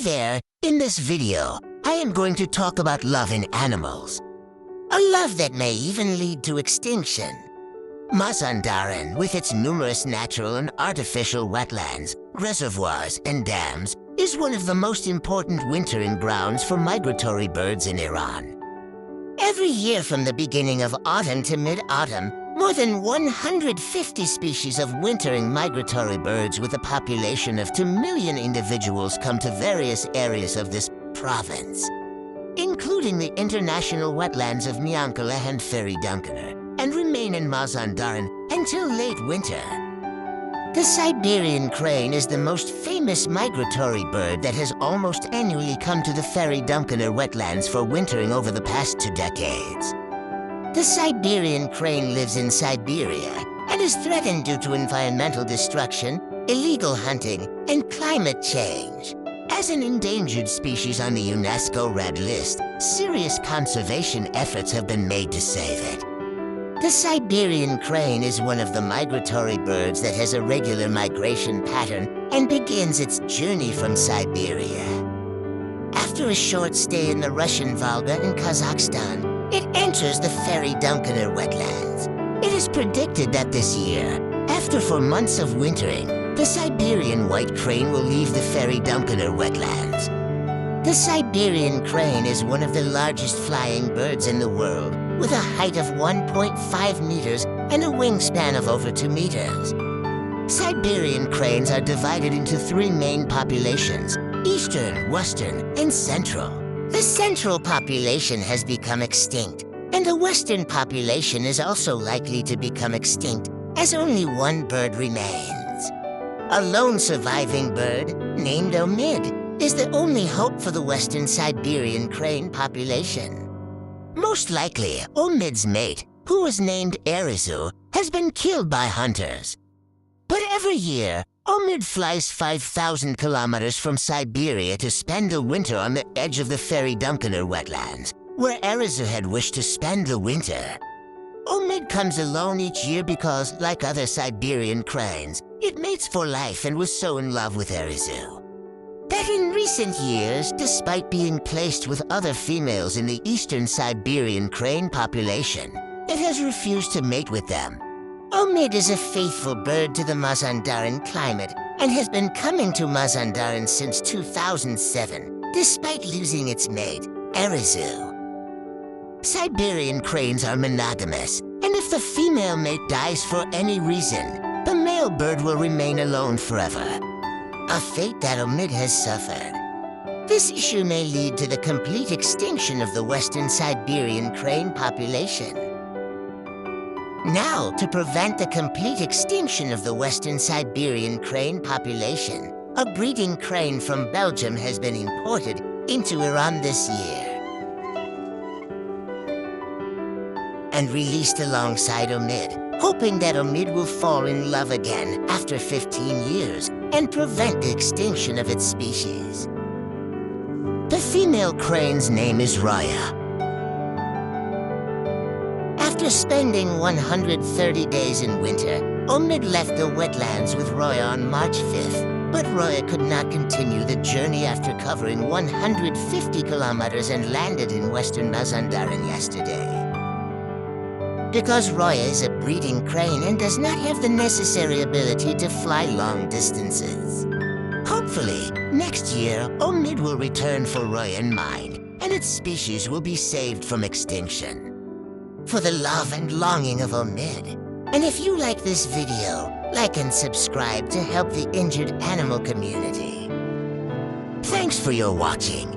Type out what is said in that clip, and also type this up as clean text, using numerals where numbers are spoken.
there! In this video, I am going to talk about love in animals. A love that may even lead to extinction. Mazandaran, with its numerous natural and artificial wetlands, reservoirs, and dams, is one of the most important wintering grounds for migratory birds in Iran. Every year from the beginning of autumn to mid-autumn, more than 150 species of wintering migratory birds with a population of 2 million individuals come to various areas of this province, including the international wetlands of Miankala and Fereydunkenar, and remain in Mazandaran until late winter. The Siberian crane is the most famous migratory bird that has almost annually come to the Fereydunkenar wetlands for wintering over the past 2 decades. The Siberian crane lives in Siberia and is threatened due to environmental destruction, illegal hunting, and climate change. As an endangered species on the UNESCO Red List, serious conservation efforts have been made to save it. The Siberian crane is one of the migratory birds that has a regular migration pattern and begins its journey from Siberia. After a short stay in the Russian Volga and Kazakhstan, it enters the Fereydunkenar wetlands. It is predicted that this year, after 4 months of wintering, the Siberian white crane will leave the Fereydunkenar wetlands. The Siberian crane is one of the largest flying birds in the world, with a height of 1.5 meters and a wingspan of over 2 meters. Siberian cranes are divided into 3 main populations: Eastern, Western, and Central. The Central population has become extinct, and the Western population is also likely to become extinct, as only 1 bird remains. A lone surviving bird, named Omid, is the only hope for the Western Siberian crane population. Most likely, Omid's mate, who was named Erizu, has been killed by hunters. But every year, Omid flies 5,000 kilometers from Siberia to spend the winter on the edge of the Fereydunkenar wetlands, where Erizu had wished to spend the winter. Omid comes alone each year because, like other Siberian cranes, it mates for life and was so in love with Erizu that in recent years, despite being placed with other females in the Eastern Siberian crane population, it has refused to mate with them. Omid is a faithful bird to the Mazandaran climate and has been coming to Mazandaran since 2007, despite losing its mate, Erizu. Siberian cranes are monogamous, and if the female mate dies for any reason, the male bird will remain alone forever. A fate that Omid has suffered. This issue may lead to the complete extinction of the Western Siberian crane population. Now, to prevent the complete extinction of the Western Siberian crane population, a breeding crane from Belgium has been imported into Iran this year and released alongside Omid, hoping that Omid will fall in love again after 15 years and prevent the extinction of its species. The female crane's name is Royaa. After spending 130 days in winter, Omid left the wetlands with Royaa on March 5th, but Royaa could not continue the journey after covering 150 kilometers and landed in Western Mazandaran yesterday. Because Royaa is a breeding crane and does not have the necessary ability to fly long distances. Hopefully, next year, Omid will return for Royaa in mind, and its species will be saved from extinction. For the love and longing of Omid. And if you like this video, like and subscribe to help the injured animal community. Thanks for your watching.